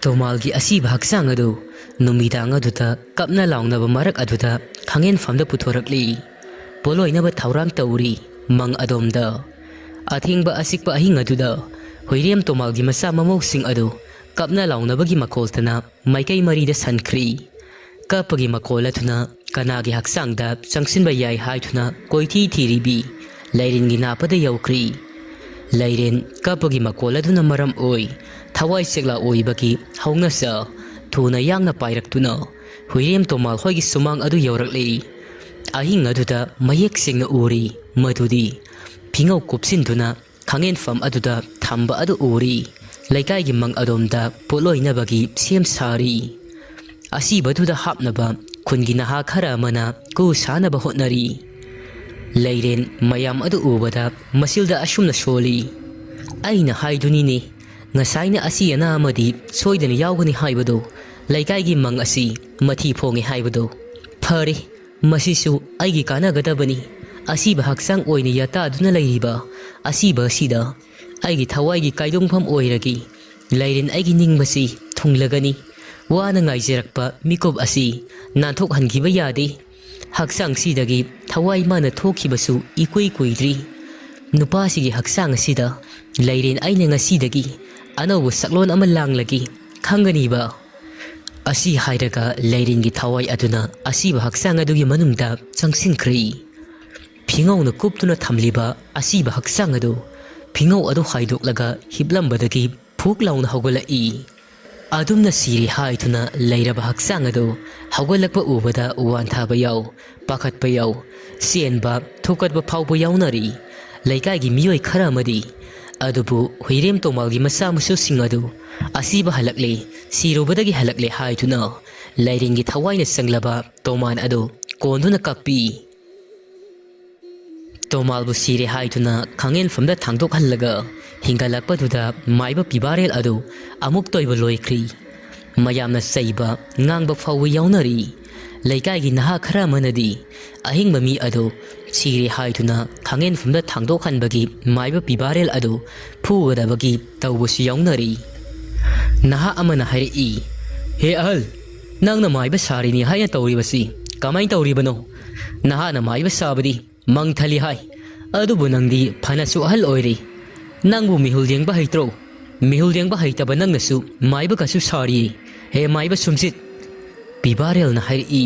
Tomalgi asiba haksang adu numidang aduta kapna laungnaba marak aduta khangen famda puthorakli poloinaba thauram tauri mang adomda athingba asikpa ahing aduda hoirem tomalgi masa mamou sing adu kapna laungnabagi makoltana maikai marida sankhri kapagi makolatuna kanagi haksangda changsinba yai haithuna koithi thiribi leirengi napada yaukri leiren kapagi makoladuna maram oi thawai segla oibaki haunasa thuna yangna pairaktuna huirem tomal hoigi sumang adu yaurakli ahing aduda mayek singna uri madudi phingau kupsinduna khangen fam aduda thamba adu uri laikai gi mang adomda poloina bagi sem sari asi baduda hapnaba khungi naha khara mana ku sanaba hotnari leiren mayam adu ubada masilda ashumna soli aina haiduni ne ngasaina asi ana amadi soidana yawgani haibado laikai gi mang asi mathi phonge haibado phare masisu aigi kana gadabani asi ba haksang oina yata aduna leiriba asi ba sida aigi thawai gi kaidongpham oiragi leiren aigi ningbasi thunglagani wana ngaijerakpa mikop asi nanthok hangiba yade haksang sidagi thawai mana thokhibasu ikoi koidri nupa sigi haksang asida leiren aina ngasidagi anobu saklon ama langlagi khangani ba asi hairaga leiren gi thawai aduna asi ba haksang adugi manungda changsinkhri phingau na kuptuna thamliba asi ba haksang adu phingau adu haidoklaga hiblambadagi phuk launa hogolai adumna siri haithuna leiraba haksang adu hogolakpa ubada wanthaba yaw pakhatpa yaw sienba thukatba phawba yawnari laikai gi miyoi khara madi adubu huirem tomalgi masa musu singadu asiba halakle sirobadagi halakle haithuna leirengi thawaina sanglaba toman adu konduna kakpi tomalbu sire haithuna khangen famda thangdok hallaga hingalakpaduda maiba pibarel adu amuk toiba loikri mayamna saiba ngangba fawu yawnari laikai gi naha khara manadi ahingba mi adu siri haithuna khangen famda thangdok hanbagi maiba pibarel adu phugadabagi tawbusi yawnari naha amana hari he ahal nangna maiba sarini haya tawribasi kamai tawribano naha na maiba sabadi mangthali hai adubu nangdi phanasu ahal oiri nangbu mihul yengba haitro mihul yengba haitaba nangnasu maiba kasu sari he maiba sumsit pibarel na hari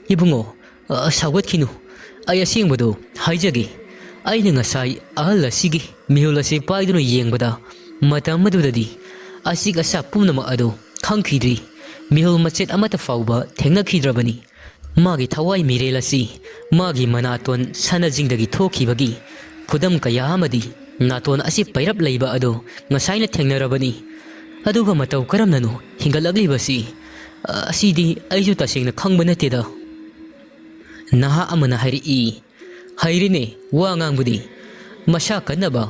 hibungo sagot khinu ay asingbodo haijagi aina ngasai ahal asigi mihul asi paiduna yengbada matam madudadi asig asa pumnama adu khangkhidri mihul machet amata fauba thengnakhidravani magi thawai Meerel asi magi manaton sanajingdagi thokhibagi khudam kaya amadi naton asi pairap leiba adu ngasaina thengnarabani aduga matau karamnanu hingalaglibasi asidi aisu tasingna khangba nateda naha amana hairine wa ngangbudi masa kanaba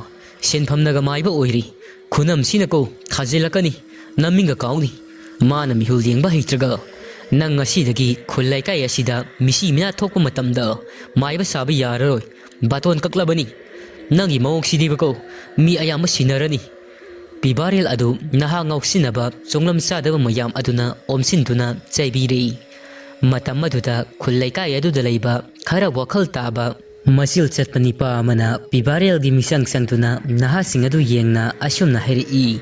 senphamnaga maiba oiri khunam sinako thajilakani naminga kauni mana mihul yengba heitraga nang asidagi khulai kai asida misi mina thokpa matamda maiba sabi yararoi baton kaklabani nangi mawok sidibako mi ayama sinarani pibarel adu naha ngausinaba chonglam sadaba mayam aduna omsinduna chaibiri matam aduda khulai kai aduda leiba khara wakhal taba masil chatpani pa mana pibarel gi misang sangtuna naha singadu yengna asumna heri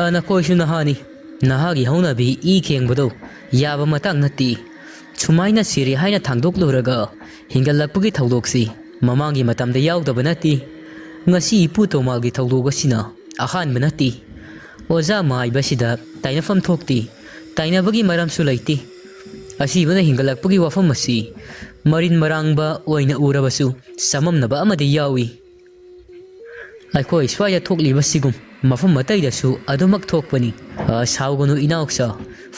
ana koisu nahani naha gi hauna bi khengbodo yaba matang nati chumaina siri haina thangdok luraga hingalakpugi thawdoksi mamangi matamda yawdaba nati ngasi ipu tomalgi thawdoga sina ahan banati oza mai basida tainafam thokti tainabagi maramsu laiti asibana hingalakpugi wafam asi marin marangba oina urabasu samamnaba amadi yawi aikoi swaya thokliba sigum mafam mataidasu adumak thokpani saugonu inauksa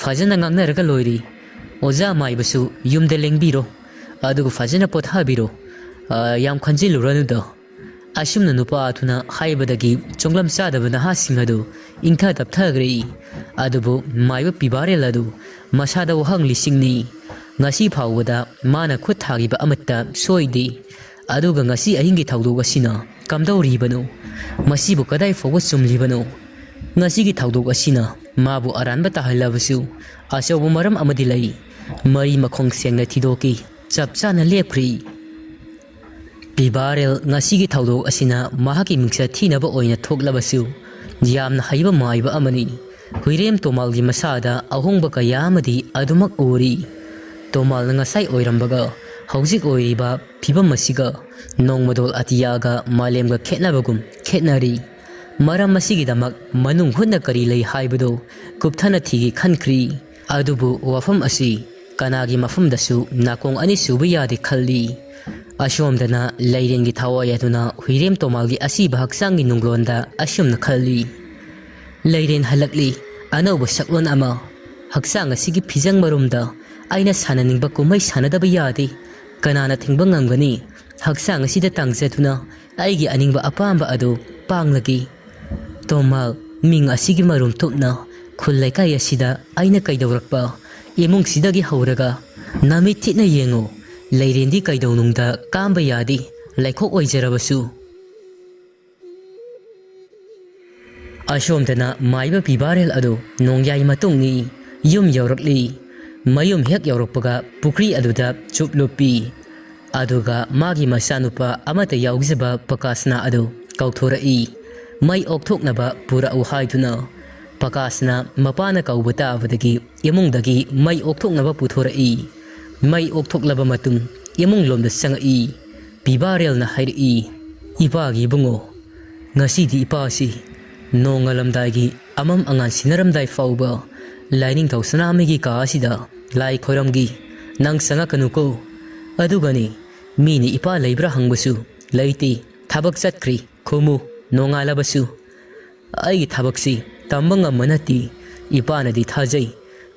fajana ngangnaraga loiri oza maibasu yumda lengbiro adugu fajana pothabiro yam khanjiluranuda asumna nupa athuna haibadagi chonglam sadaba naha singadu ingtha tapthagri adubu maiba pibarel adu masada wahang lisingni ngasi phawada mana khut thagiba amatta soidi aduga ngasi ahingi thawdoga sina kamdawribano masibu kadai fawwa sumlibano Ngasigi thawdok asina mabu aranba tahalabasu achauba maram amadi lai mari makhong sengna thidoki chapchana lepkhri Bibarel ngasigi thawdok asina mahaki mingsa thinaba oina thoklabasu yamna haiba maiba amani huirem tomalgi masada ahongba kaya amadi adumak uri tomal ngasai oirambaga hawjik oiriba phibam masiga nongmadol atiyaga malemga khetnabagum khetnari maram masigidamak manung hunna kari lei haibado kupthana thigi khankhri adubu wafam asi kanagi mafamdasu nakong ani suba yade khalli ashomdana leirengi thawayaduna huirem tomalgi asi bahaksangi nunglonda ashumna khalli leiren halakli anauba saklon ama haksang asigi phijang marumda aina sananingba kumai sanadaba yade kanana thingba ngamgani haksang asida tangzatuna aigi aningba apamba adu panglagi Tomal ming asigi marum tupna khulai kai asida aina kaidawrakpa imung sidagi hauraga nami thitna yengo leirendi kaidawnungda kamba yadi laikhok oijarabasu ashomdana maiba Bibarel adu nongyai matungni yum yaurakli mayum hek yaurakpaga pukri aduda chuplupi aduga magi masanupa amata yaugzaba pakasna adu kauthora Mai okthoknaba pura uhaiduna pakasna mapana kaubata avadagi imungdagi mai okthoknaba puthorai mai okthoklaba matung imung lomda sangai Bibarel na hairi ipagi bungo ngasidi ipasi nongalamdagi amam angan sinaramdai fauba lining tausanamigi kaasida lai khoramgi nang sanga kanuko adugani mini ipa leibra hangbasu leiti thabak chatkri khomu nongalabasu ai thabaksi tambanga manati ipanadi thajai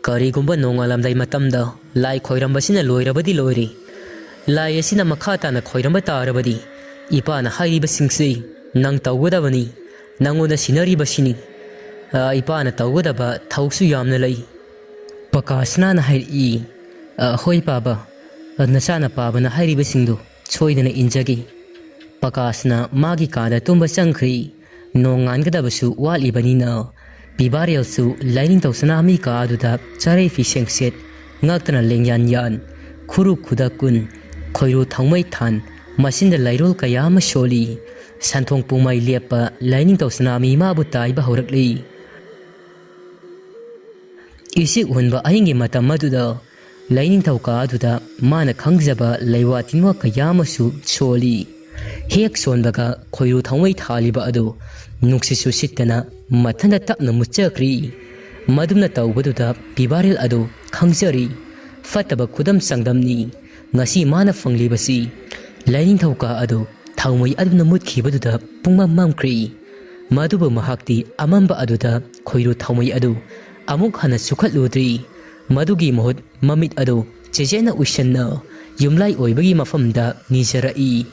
karigumba nongalamdai matamda lai khoirambasina loirabadi loiri lai asina makhata na khoiramba tarabadi ipana hairiba singsi nang tawgadabani nangoda sinari basini ipana tawgadaba thausu yamna lai pakasna na hairi hoi baba nasana paba na hairiba singdu choidana injagi Pakasna magi kada tumba sangkhri nongangadabasu walibanina Bibarel su lining tausanami ka aduda charai fi sengset ngaktana lengyan yan khuru khudakun khoiru thangmai than masinda lairol kayama sholi santhong pumai lepa lining tausanami ma bu tai ba horakli isi unba ahingi matam aduda lining tauka aduda mana khangjaba leiwatinwa kayama su sholi Hek sonbaga khoiru thawai thaliba adu nuksisu sittana mathanda tapna muchakri madumna tawbaduda Bibarel adu khangjari fataba khudam sangdamni ngasi mana fanglibasi lining thawka adu thawmai aduna mutkibaduda pungmam mamkri maduba mahakti amamba aduda khoiru thawmai adu amuk hana sukhatludri madugi mohut mamit adu chejena ushanna yumlai oibagi mafamda nijarai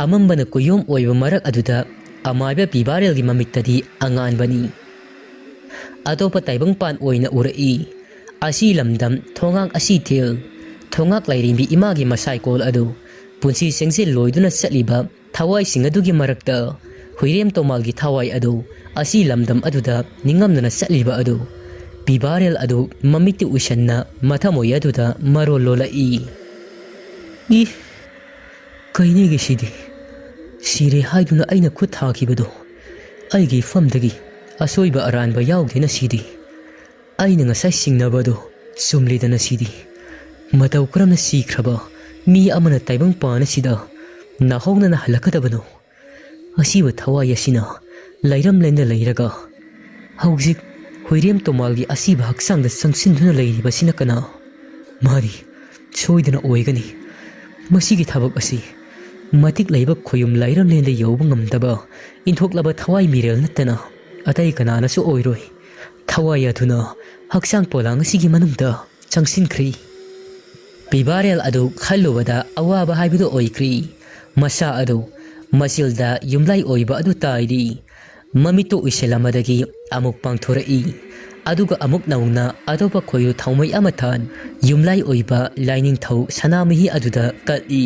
Amambana kuyom oiba marak aduda amaiba Bibarel gi mamittadi anganbani atopa taibang pan oina urai asi lamdam thongak asi thil thongak lairimbi imagi masai kol adu punsi sengse loiduna satliba thawai singadugi marakta huirem tomalgi thawai adu asi lamdam aduda ningamdana satliba adu Bibarel adu mamitti ushanna mathamoy aduda marololai kainigi sidi sire haiduna aina khut thakibado aigi famdagi asoiba aranba yaugdena sidi aina ngasai singnabado sumlidana sidi matau kramna sikraba mi amana taibang pana sida nahongna halakadabano asiba thawai asina lairam lenda leiraga hauzik huirem tomalgi asiba haksangda sangsinduna leiribasina kana mari soidana oigani masigi thabak asi matik laiba khoyum lairam lenda yauba ngamdaba inthoklaba thawai Meerel natana atai kanana su oiroi thawai athuna haksang polang sigi manungda changsinkhri Bibarel adu khallubada awaba haibido oikri masa adu masilda yumlai oiba adu tairi mamito iselamadagi amuk pangthorai aduga amuk naungna adopa khoyu thawmai amathan yumlai oiba lining thau sanamihi aduda kali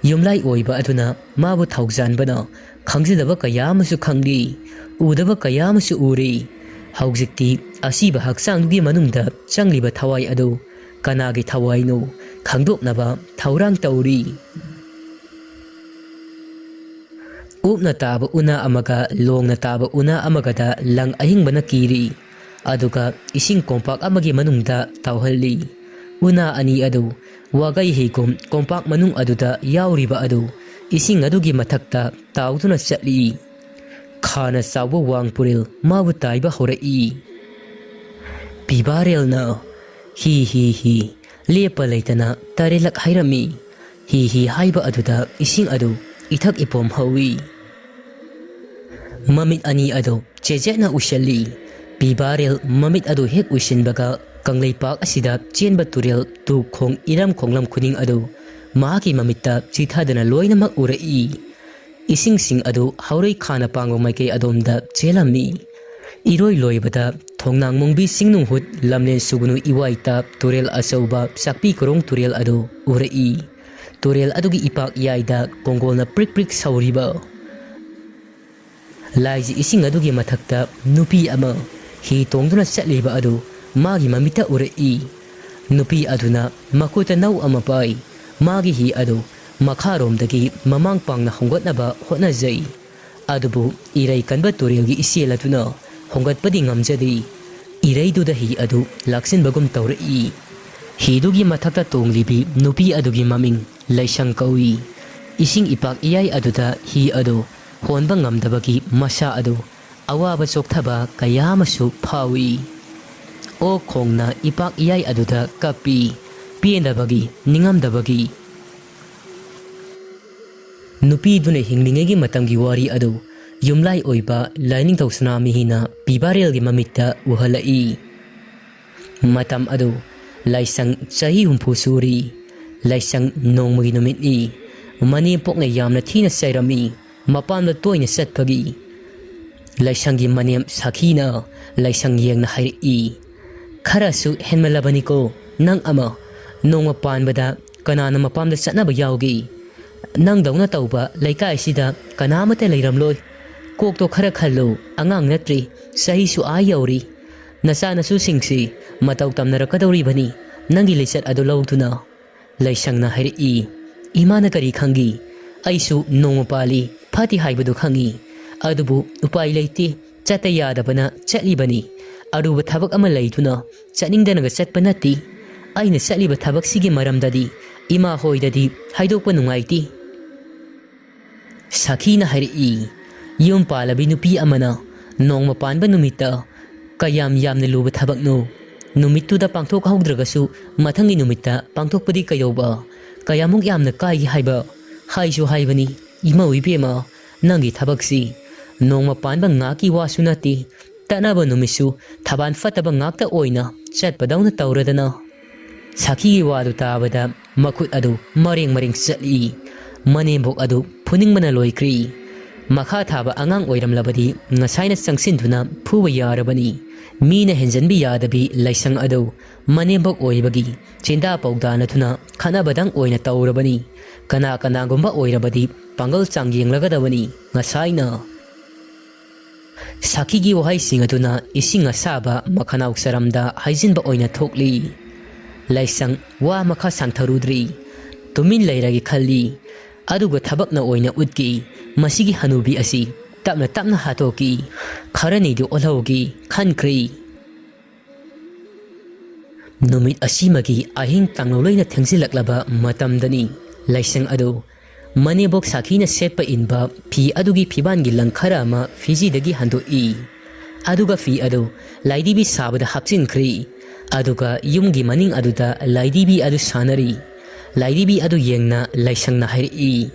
yumlai oiba aduna mabu thawjanbana ꯈꯪꯖꯗꯕ ꯀꯌꯥ ꯑꯃꯁꯨ ꯈꯪꯂꯤ, ꯎꯗꯕ ꯀꯌꯥ ꯑꯃꯁꯨ ꯎꯔꯤ꯫ ꯍꯧꯖꯤꯛꯇꯤ ꯑꯁꯤꯕ ꯍꯛꯆꯥꯡꯗꯨꯒꯤ ꯃꯅꯨꯡꯗ ꯆꯪꯂꯤꯕ ꯊꯋꯥꯏ ꯑꯗꯨ ꯀꯅꯥꯒꯤ ꯊꯋꯥꯏꯅꯣ ꯈꯪꯗꯣꯛꯅꯕ ꯊꯧꯔꯥꯡ ꯇꯧꯔꯤ꯫ ꯎꯞꯅ ꯇꯥꯕ ꯎꯅꯥ ꯑꯃꯒ ꯂꯣꯡꯅ ꯇꯥꯕ ꯎꯅꯥ ꯑꯃꯒꯗ ꯂꯪ ꯑꯍꯤꯡꯕꯅ ꯀꯤꯔꯤ, ꯑꯗꯨꯒ ꯏꯁꯤꯡ ꯀꯣꯝꯄꯥꯛ ꯑꯃꯒꯤ ꯃꯅꯨꯡꯗ ꯇꯥꯎꯍꯜꯂꯤ꯫ ꯎꯅꯥ ꯑꯅꯤ ꯑꯗꯨ ꯋꯥꯒꯩ ꯍꯤꯒꯨꯝ ꯀꯣꯝꯄꯥꯛ ꯃꯅꯨꯡ ꯑꯗꯨꯗ ꯌꯥꯎꯔꯤꯕ ꯑꯗꯨ ꯏꯁꯤꯡ ꯑꯗꯨꯒꯤ ꯃꯊꯛꯇ ꯇꯥꯎꯗꯨꯅ ꯆꯠꯂꯤ꯫ ꯈꯥꯅ ꯆꯥꯎꯕ ꯋꯥꯡꯄꯨꯔꯦꯜ ꯃꯥꯕꯨ ꯇꯥꯏꯕ ꯍꯧꯔꯛꯏ꯫ ꯄꯤꯕꯥꯔꯦꯜꯅ ꯍꯤ ꯍꯤ ꯍꯤ ꯂꯦꯞꯄ ꯂꯩꯇꯅ ꯇꯔꯦꯠꯂꯛ ꯍꯥꯏꯔꯝꯃꯤ꯫ ꯍꯤ ꯍꯤ ꯍꯥꯏꯕ ꯑꯗꯨꯗ ꯏꯁꯤꯡ ꯑꯗꯨ ꯏꯊꯛ ꯏꯄꯣꯝ ꯍꯧꯏ꯫ ꯃꯃꯤꯠ ꯑꯅꯤ ꯑꯗꯨ ꯆꯦꯖꯦꯠꯅ ꯎꯏꯁꯤꯜꯂꯤ꯫ ꯄꯤꯕꯥꯔꯦꯜ ꯃꯃꯤꯠ ꯑꯗꯨ ꯍꯦꯛ ꯎꯏꯁꯤꯟꯕꯒ ꯀꯪꯂꯩꯄꯥꯛ ꯑꯁꯤꯗ ꯆꯦꯟꯕ ꯇꯨꯔꯦꯜ ꯇꯨ ꯈꯣꯡ ꯏꯔꯝ ꯈꯣꯡꯂꯝ ꯈꯨꯗꯤꯡ ꯑꯗꯨ ꯃꯍꯥꯛꯀꯤ ꯃꯃꯤꯠꯇ ꯆꯤꯊꯗꯅ ꯂꯣꯏꯅꯃꯛ ꯎꯔꯛꯏ꯫ ꯏꯁꯤꯡꯁꯤꯡ ꯑꯗꯨ ꯍꯧꯔꯩ ꯈꯥꯅ ꯄꯥꯡꯕ ꯃꯥꯏꯀꯩ ꯑꯗꯣꯝꯗ ꯆꯦꯜꯂꯝꯃꯤ꯫ ꯏꯔꯣꯏ ꯂꯣꯏꯕꯗ ꯊꯣꯡꯅꯥꯡ ꯃꯣꯡꯕꯤ ꯆꯤꯡꯅꯨꯡꯍꯨꯠ ꯂꯝꯂꯦꯟ ꯁꯨꯒꯨꯅꯨ ꯏꯋꯥꯏꯇ ꯇꯨꯔꯦꯜ ꯑꯆꯧꯕ ꯆꯥꯛꯄꯤ ꯀꯣꯔꯣꯡ ꯇꯨꯔꯦꯜ ꯑꯗꯨ ꯎꯔꯛꯏ꯫ ꯇꯨꯔꯦꯜ ꯑꯗꯨꯒꯤ ꯏꯄꯥꯛ ꯏꯌꯥꯏꯗ ꯀꯣꯡꯒꯣꯜꯅ ꯄ꯭ꯔꯤꯛ ꯄ꯭ꯔꯤꯛ ꯁꯧꯔꯤꯕ ꯂꯥꯏꯖꯤ ꯏꯁꯤꯡ ꯑꯗꯨꯒꯤ ꯃꯊꯛꯇ ꯅꯨꯄꯤ ꯑꯃ ꯍꯤ ꯇꯣꯡꯗꯨꯅ ꯆꯠꯂꯤꯕ ꯑꯗꯨ ꯃꯥꯒꯤ ꯃꯃꯤꯠꯇ ꯎꯔꯛꯏ꯫ ꯅꯨꯄꯤ ꯑꯗꯨꯅ ꯃꯈꯨꯠꯇ ꯅꯧ ꯑꯃ ꯄꯥꯏ꯫ ꯃꯥꯒꯤ ꯍꯤ ꯑꯗꯨ ꯃꯈꯥꯔꯣꯝꯗꯒꯤ ꯃꯃꯥꯡ ꯄꯥꯡꯅ ꯍꯣꯡꯒꯠꯅꯕ ꯍꯣꯠꯅꯖꯩ, ꯑꯗꯨꯕꯨ ꯏꯔꯩ ꯀꯟꯕ ꯇꯨꯔꯦꯜꯒꯤ ꯏꯆꯦꯜ ꯑꯗꯨꯅ ꯍꯣꯡꯒꯠꯄꯗꯤ ꯉꯝꯖꯗꯦ꯫ ꯏꯔꯩꯗꯨꯗ ꯍꯤ ꯑꯗꯨ ꯂꯥꯛꯁꯤꯟꯕꯒꯨꯝ ꯇꯧꯔꯛꯏ꯫ ꯍꯤꯗꯨꯒꯤ ꯃꯊꯛꯇ ꯇꯣꯡꯂꯤꯕꯤ ꯅꯨꯄꯤ ꯑꯗꯨꯒꯤ ꯃꯃꯤꯡ ꯂꯩꯁꯪ ꯀꯧꯏ꯫ ꯏꯁꯤꯡ ꯏꯄꯥꯛ ꯏꯌꯥꯏ ꯑꯗꯨꯗ ꯍꯤ ꯑꯗꯨ ꯍꯣꯟꯕ ꯉꯝꯗꯕꯒꯤ ꯃꯁꯥ ꯑꯗꯨ ꯑꯋꯥꯕ ꯆꯣꯛꯊꯕ ꯀꯌꯥ ꯑꯃꯁꯨ ꯐꯥꯎꯏ꯫ ꯑꯣꯛ ꯈꯣꯡꯅ ꯏꯄꯥꯛ ꯏꯌꯥꯏ ꯑꯗꯨꯗ ꯀꯞꯄꯤ, ꯄꯦꯟꯗꯕꯒꯤ, ꯅꯤꯡꯉꯝꯗꯕꯒꯤ꯫ ꯅꯨꯄꯤꯗꯨꯅ ꯍꯤꯡꯂꯤꯉꯩꯒꯤ ꯃꯇꯝꯒꯤ ꯋꯥꯔꯤ ꯑꯗꯨ ꯌꯨꯝꯂꯥꯏ ꯑꯣꯏꯕ ꯂꯥꯏꯅꯤꯡꯊꯧ ꯁꯅꯥꯃꯍꯤꯅ ꯄꯤꯕꯥꯔꯦꯜꯒꯤ ꯃꯃꯤꯠꯇ ꯎꯍꯜꯂꯛꯏ꯫ ꯃꯇꯝ ꯑꯗꯨ ꯂꯥꯏꯁꯪ ꯆꯍꯤ 70 ꯁꯨꯔꯤ꯫ ꯂꯥꯏꯁꯪ ꯅꯣꯡꯃꯒꯤ ꯅꯨꯃꯤꯠꯅꯤ꯫ ꯃꯅꯦꯝꯄꯣꯛꯅ ꯌꯥꯝꯅ ꯊꯤꯅ ꯆꯩꯔꯝꯃꯤ, ꯃꯄꯥꯝꯗ ꯇꯣꯏꯅ ꯆꯠꯄꯒꯤ꯫ ꯂꯥꯏꯁꯪꯒꯤ ꯃꯅꯦꯝ ꯁꯥꯈꯤꯅ ꯂꯥꯏꯁꯪ ꯌꯦꯡꯅ ꯍꯥꯏꯔꯛꯏ, "ꯈꯔꯁꯨ ꯍꯦꯟꯃꯜꯂꯕꯅꯤꯀꯣ ꯅꯪ ꯑꯃ꯫ ꯅꯣꯡꯃ ꯄꯥꯟꯕꯗ ꯀꯅꯥꯅ ꯃꯄꯥꯝꯗ ꯆꯠꯅꯕ ꯌꯥꯎꯒꯦ? ꯅꯪꯗꯧꯅ ꯇꯧꯕ ꯂꯩꯀꯥꯏꯁꯤꯗ ꯀꯅꯥꯃꯠꯇ ꯂꯩꯔꯝꯂꯣꯏ꯫ ꯀꯣꯛꯇꯣ ꯈꯔ ꯈꯜꯂꯨ, ꯑꯉꯥꯡ ꯅꯠꯇ꯭ꯔꯤ, ꯆꯍꯤꯁꯨ ꯌꯧꯔꯤ꯫ ꯅꯆꯥꯅꯁꯨꯁꯤꯡꯁꯤ ꯃꯇꯧ ꯇꯝꯅꯔꯛꯀꯗꯧꯔꯤꯕꯅꯤ ꯅꯪꯒꯤ ꯂꯤꯆꯠ ꯑꯗꯨ ꯂꯧꯗꯨꯅ." ꯂꯥꯏꯁꯪꯅ ꯍꯥꯏꯔꯛꯏ, "ꯏꯃꯥꯅ ꯀꯔꯤ ꯈꯪꯒꯤ? ꯑꯩꯁꯨ ꯅꯣꯡꯃ ꯄꯥꯜꯂꯤ ꯐꯠꯇꯦ ꯍꯥꯏꯕꯗꯨ ꯈꯪꯉꯤ, ꯑꯗꯨꯕꯨ ꯎꯄꯥꯏ ꯂꯩꯇꯦ, ꯆꯠꯇ ꯌꯥꯗꯕꯅ ꯆꯠꯂꯤꯕꯅꯤ꯫ ꯑꯔꯨꯕ ꯊꯕꯛ ꯑꯃ ꯂꯩꯗꯨꯅ ꯆꯠꯅꯤꯡꯗꯅꯒ ꯆꯠꯄ ꯅꯠꯇꯦ꯫ ꯑꯩꯅ ꯆꯠꯂꯤꯕ ꯊꯕꯛꯁꯤꯒꯤ ꯃꯔꯝꯗꯗꯤ ꯏꯃꯥ ꯍꯣꯏꯗꯗꯤ ꯍꯥꯏꯗꯣꯛꯄ ꯅꯨꯡꯉꯥꯏꯇꯦ." ꯁꯥꯈꯤꯅ ꯍꯥꯏꯔꯛꯏ, "ꯌꯨꯝ ꯄꯥꯜꯂꯕꯤ ꯅꯨꯄꯤ ꯑꯃꯅ ꯅꯣꯡꯃ ꯄꯥꯟꯕ ꯅꯨꯃꯤꯠꯇ ꯀꯌꯥꯝ ꯌꯥꯝꯅ ꯂꯨꯕ ꯊꯕꯛꯅꯣ? ꯅꯨꯃꯤꯠꯇꯨꯗ ꯄꯥꯡꯊꯣꯛꯍꯧꯗ꯭ꯔꯒꯁꯨ ꯃꯊꯪꯒꯤ ꯅꯨꯃꯤꯠꯇ ꯄꯥꯡꯊꯣꯛꯄꯗꯤ ꯀꯩꯗꯧꯕ? ꯀꯌꯥꯃꯨꯛ ꯌꯥꯝꯅ ꯀꯥꯏꯒꯦ ꯍꯥꯏꯕ? ꯍꯥꯏꯁꯨ ꯍꯥꯏꯕꯅꯤ ꯏꯃꯧ ꯏꯕꯦꯝꯃ, ꯅꯪꯒꯤ ꯊꯕꯛꯁꯤ ꯅꯣꯡꯃ ꯄꯥꯟꯕ ꯉꯥꯛꯀꯤ ꯋꯥꯁꯨ ꯅꯠꯇꯦ, ꯇꯠꯅꯕ ꯅꯨꯃꯤꯠꯁꯨ ꯊꯕꯥꯟ ꯐꯠꯇꯕ ꯉꯥꯛꯇ ꯑꯣꯏꯅ ꯆꯠꯄꯗꯧꯅ ꯇꯧꯔꯗꯅ." ꯁꯥꯈꯤꯒꯤ ꯋꯥꯗꯨ ꯇꯥꯕꯗ ꯃꯈꯨꯠ ꯑꯗꯨ ꯃꯔꯦꯡ ꯃꯔꯦꯡ ꯆꯠꯂꯤ꯫ ꯃꯅꯦꯝꯕꯣꯛ ꯑꯗꯨ ꯐꯨꯅꯤꯡꯕꯅ ꯂꯣꯏꯈ꯭ꯔꯤ꯫ ꯃꯈꯥ ꯊꯥꯕ ꯑꯉꯥꯡ ꯑꯣꯏꯔꯝꯂꯕꯗꯤ ꯉꯁꯥꯏꯅ ꯆꯪꯁꯤꯟꯗꯨꯅ ꯐꯨꯕ ꯌꯥꯔꯕꯅꯤ꯫ ꯃꯤꯅ ꯍꯦꯟꯖꯟꯕꯤ ꯌꯥꯗꯕꯤ ꯂꯥꯏꯁꯪ ꯑꯗꯨ ꯃꯅꯦꯝꯕꯣꯛ ꯑꯣꯏꯕꯒꯤ ꯆꯦꯟꯗꯥ ꯄꯧꯗꯥꯅꯗꯨꯅ ꯈꯠꯅꯕꯗꯪ ꯑꯣꯏꯅ ꯇꯧꯔꯕꯅꯤ꯫ ꯀꯅꯥ ꯀꯅꯥꯒꯨꯝꯕ ꯑꯣꯏꯔꯕꯗꯤ ꯄꯥꯡꯒꯜ ꯆꯥꯡꯌꯦꯡꯂꯒꯗꯕꯅꯤ ꯉꯁꯥꯏꯅ꯫ ꯁꯥꯈꯤꯒꯤ ꯋꯥꯍꯩꯁꯤꯡ ꯑꯗꯨꯅ ꯏꯁꯤꯡ ꯑꯁꯥꯕ ꯃꯈꯅꯥꯎ ꯆꯔꯝꯗ ꯍꯩꯖꯤꯟꯕ ꯑꯣꯏꯅ ꯊꯣꯛꯂꯤ꯫ ꯂꯥꯏꯁꯪ ꯋꯥ ꯃꯈꯥ ꯁꯥꯡꯊꯔꯨꯗ꯭ꯔꯤ꯫ ꯇꯨꯃꯤꯟ ꯂꯩꯔꯒꯦ ꯈꯜꯂꯤ, ꯑꯗꯨꯒ ꯊꯕꯛꯅ ꯑꯣꯏꯅ ꯎꯠꯈꯤ꯫ ꯃꯁꯤꯒꯤ ꯍꯅꯨꯕꯤ ꯑꯁꯤ ꯇꯞꯅ ꯇꯞꯅ ꯍꯥꯠꯇꯣꯛꯈꯤ, ꯈꯔꯅꯤꯗꯨ ꯑꯣꯜꯍꯧꯈꯤ ꯈꯟꯈ꯭ꯔꯤ꯫ ꯅꯨꯃꯤꯠ ꯑꯁꯤꯃꯒꯤ ꯑꯍꯤꯡ ꯇꯥꯡꯂꯣꯏꯅ ꯊꯦꯡꯖꯤꯜꯂꯛꯂꯕ ꯃꯇꯝꯗꯅꯤ ꯂꯥꯏꯁꯪ ꯑꯗꯨ ꯃꯅꯦꯝꯕꯣꯛ ꯁꯥꯈꯤꯅ ꯁꯦꯠꯄ ꯏꯟꯕ ꯐꯤ ꯑꯗꯨꯒꯤ ꯐꯤꯕꯥꯟꯒꯤ ꯂꯪ ꯈꯔ ꯑꯃ ꯐꯤꯖꯤꯗꯒꯤ ꯍꯟꯗꯣꯛꯏ꯫ ꯑꯗꯨꯒ ꯐꯤ ꯑꯗꯨ ꯂꯥꯏꯙꯤꯕꯤ ꯁꯥꯕꯗ ꯍꯥꯞꯆꯤꯟꯈ꯭ꯔꯤ꯫ ꯑꯗꯨꯒ ꯌꯨꯝꯒꯤ ꯃꯅꯤꯡ ꯑꯗꯨꯗ ꯂꯥꯏꯙꯤꯕꯤ ꯑꯗꯨ ꯁꯥꯟꯅꯔꯤ꯫ ꯂꯥꯏꯙꯤꯕꯤ ꯑꯗꯨ ꯌꯦꯡꯅ ꯂꯥꯏꯁꯪꯅ ꯍꯥꯏꯔꯛꯏ,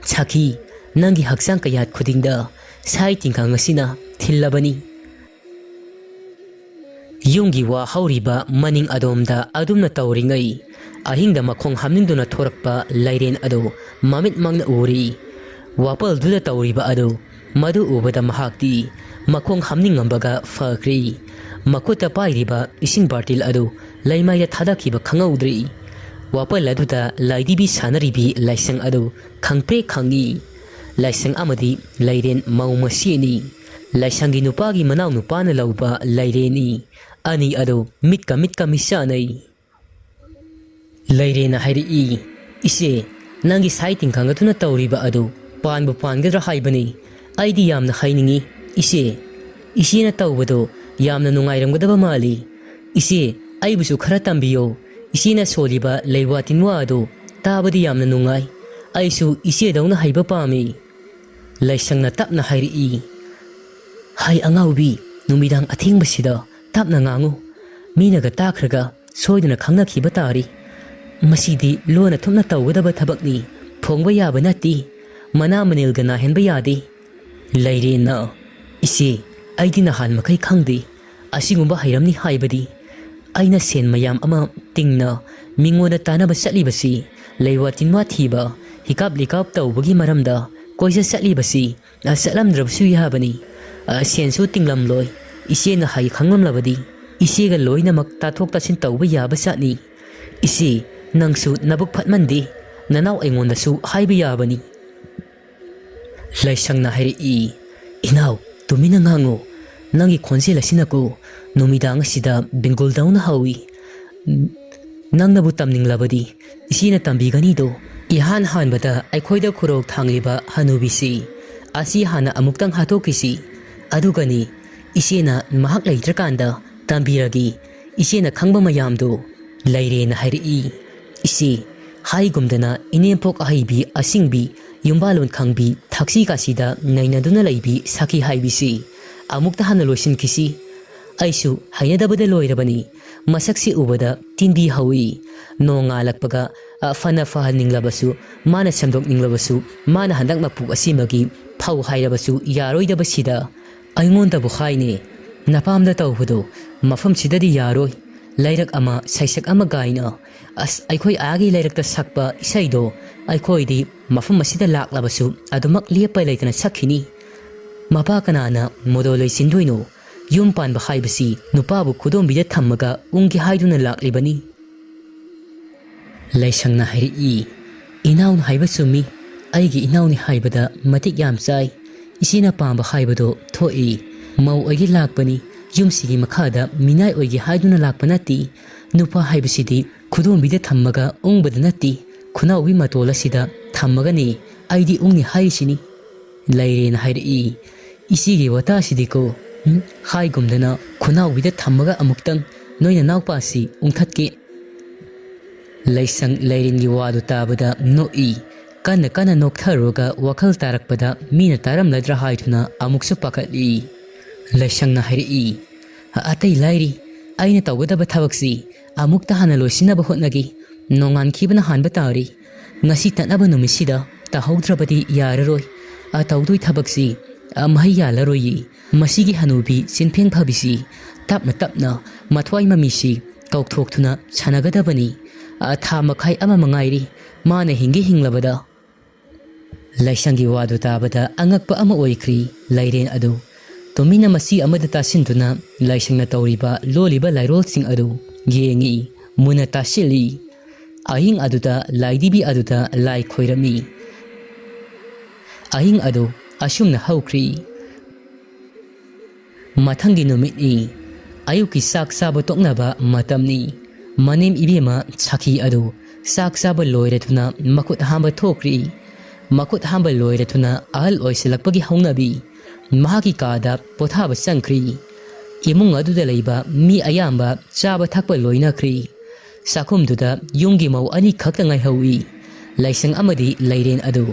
"ꯁꯥꯈꯤ, ꯅꯪꯒꯤ ꯍꯛꯆꯥꯡ ꯀꯌꯥꯠ ꯈꯨꯗꯤꯡꯗ ꯁꯥꯏ ꯇꯤꯡꯈꯪ ꯑꯁꯤꯅ ꯊꯤꯜꯂꯕꯅꯤ." ꯌꯨꯝꯒꯤ ꯋꯥ ꯍꯧꯔꯤꯕ ꯃꯅꯤꯡ ꯑꯗꯣꯝꯗ ꯑꯗꯨꯝꯅ ꯇꯧꯔꯤꯉꯩ ꯑꯍꯤꯡꯗ ꯃꯈꯣꯡ ꯍꯥꯝꯅꯤꯡꯗꯨꯅ ꯊꯣꯔꯛꯄ ꯂꯩꯔꯦꯟ ꯑꯗꯨ ꯃꯃꯤꯠꯃꯛꯅ ꯎꯔꯤ꯫ ꯋꯥꯄꯜꯗꯨꯗ ꯇꯧꯔꯤꯕ ꯑꯗꯨ ꯃꯗꯨ ꯎꯕꯗ ꯃꯍꯥꯛꯇꯤ ꯃꯈꯣꯡ ꯍꯥꯝꯅꯤꯡꯉꯝꯕꯒ ꯐꯈ꯭ꯔꯤ꯫ ꯃꯈꯨꯠꯇ ꯄꯥꯏꯔꯤꯕ ꯏꯁꯤꯡ ꯕꯥꯔꯇꯤꯜ ꯑꯗꯨ ꯂꯩꯃꯥꯏꯗ ꯊꯥꯗꯈꯤꯕ ꯈꯪꯍꯧꯗ꯭ꯔꯤ꯫ ꯋꯥꯄꯜ ꯑꯗꯨꯗ ꯂꯥꯏꯙꯤꯕꯤ ꯁꯥꯟꯅꯔꯤꯕꯤ ꯂꯥꯏꯁꯪ ꯑꯗꯨ ꯈꯪꯄ꯭ꯔꯦꯛ ꯈꯪꯏ꯫ laisang amadi leiren mau masini laisangi nupagi manau nupana lauba leireni ani ado mitka misanai leirena hairi ise nangi saiting kangatuna tawriba ado panbu pangadra haibani aidi yamna hainingi ise na tawbado yamna nungairamgadaba mali ise aibusu khara tambiyo ise na soliba leiwatinwa ado tabadi yamna nungai aisu ise dauna haiba pami laisangna tapna hairi hai angaubi numidang athingbasida tapna ngangu minaga takhraga soiduna khangna khiba tari masidi lona thumna tawgadaba thabakni phongba yaba nati mana manilga na henba yadi leirena ise aidi na han makai khangdi asigumba hairamni haibadi aina sen mayam ama tingna mingona tanaba satlibasi leiwatinwa thiba hikap likap tawbagi maramda koisa satlibasi asatlamdrabsu yabani sensu tinglam loy ise na hai khanglam labadi ise ga loina mak tathok tasin tawba yaba satni ise nangsu nabuk phatmandi nanaw aingon dasu haiba yabani laisang na hairi inaw tumina ngango nangi khonse lasinako numidang sida bengol down hawi nangnabu tamning labadi isina tambigani do ihan hanbada aikhoida khurok thangliba hanubisi asi hana amuktang hatokisi adugani isena mahak leitrakanda tambiragi isena khangba mayamdo leirena hairi isi haigumdana inempok ahaibi asingbi yumbalon khangbi thaksi kasida nainaduna leibi saki haibisi amukta hana loisin kisi aisu hainadabada loirabani masaksi ubada tindi hawi nonga lakpaga fana fahaninglabasu mana samdok ninglabasu mana handak mapu asimagi phau hairabasu yaroidabasida aingonda bu khaine napamda tawhudo mafam sidadi yaroi lairak ama saisak ama gaina as aikhoi agi lairakta sakpa isaido aikhoi mafam masida laklabasu adumak liepai leitana sakhini mapa kanana modoloi sinduino yum panba haibasi nupabu khudombida thammaga ungi haiduna laklibani laisangna hairi inaun haibasumi aigi inauni haibada matik yam chai isina pamba haibado thoi mau oigi lakpani yumsigi makhada minai oigi haiduna lakpanati nupa haibasidi khudombida thammaga ungbada nati khunawi matola sida thammaga ni aidi ungni haisini lairena hairi isigi wata sidiko haigumdana khunawi thammaga amuktang noina nawpasi ungthatke laisang leiringi wadu tabada noi kana noktharoga wakhal tarakpada mina taram ladra haithuna amuksu pakatli laisangna hairi atai lairi aina tawgadaba thabaksi amukta hana loisinaba hotnagi nongan khibana hanba tari ngasi tanaba numisida tahaudrabadi yararoi atawdui thabaksi amhai yalaroi masigi hanubi sinpheng phabisi tapna mathwai mamisi kaukthokthuna chanagadabani tha makhai ama mangairi mana hingi hinglabada laisangi wadu tabada angakpa ama oikri lairen adu tomina masi amada tasinduna laisangna tawriba loliba lairol sing adu yengi muna tasili ahing aduda laidibi aduda lai khoirami ahing adu asumna haukri mathangi numiti ayuki sak saba toknaba matamni manem ibema chaki adu sak saba loirethuna makut hamba thokri makut hamba loirethuna ahal oisilakpagi haunabi mahaki kada pothaba sangkri imung aduda leiba mi ayamba chaba thakpa loinakri sakhumduda yungi mau ani khakta ngai hawi laisang amadi leiren adu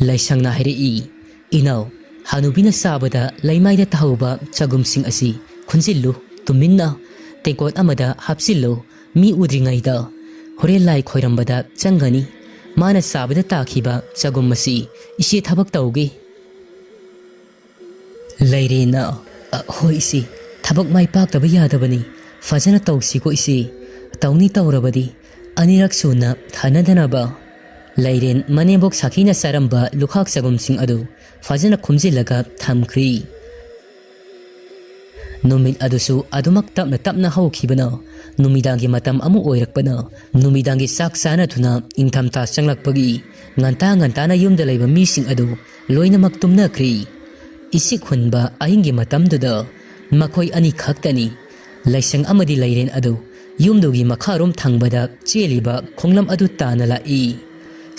laisang na hairi inaw hanubina sabada laimaida tahauba chagumsing asi khunjillu tuminna tekot amada hapsillo mi udringaida hore lai khoirambada changani mana sabada takhiba chagumasi isi thabak tauge lairena hoi isi thabak mai pak taba yadabani fajana tausi ko isi tauni taurabadi anirak suna thanadanaba lairen manebok sakina saramba lukhak sagumsing adu fajana khumjilaga thamkhri Numit adusu adumak tapna tapna hawkhibana numidangi matam amu oirakpana numidangi sak sana thuna ingthamta changlakpagi nganta na yumda leiba mising adu loinamak tumnakhri isik hunba ahingi matamduda makhoi ani khaktani laisang amadi leiren adu yumdugi makharom thangbada cheliba khonglam adu tana lai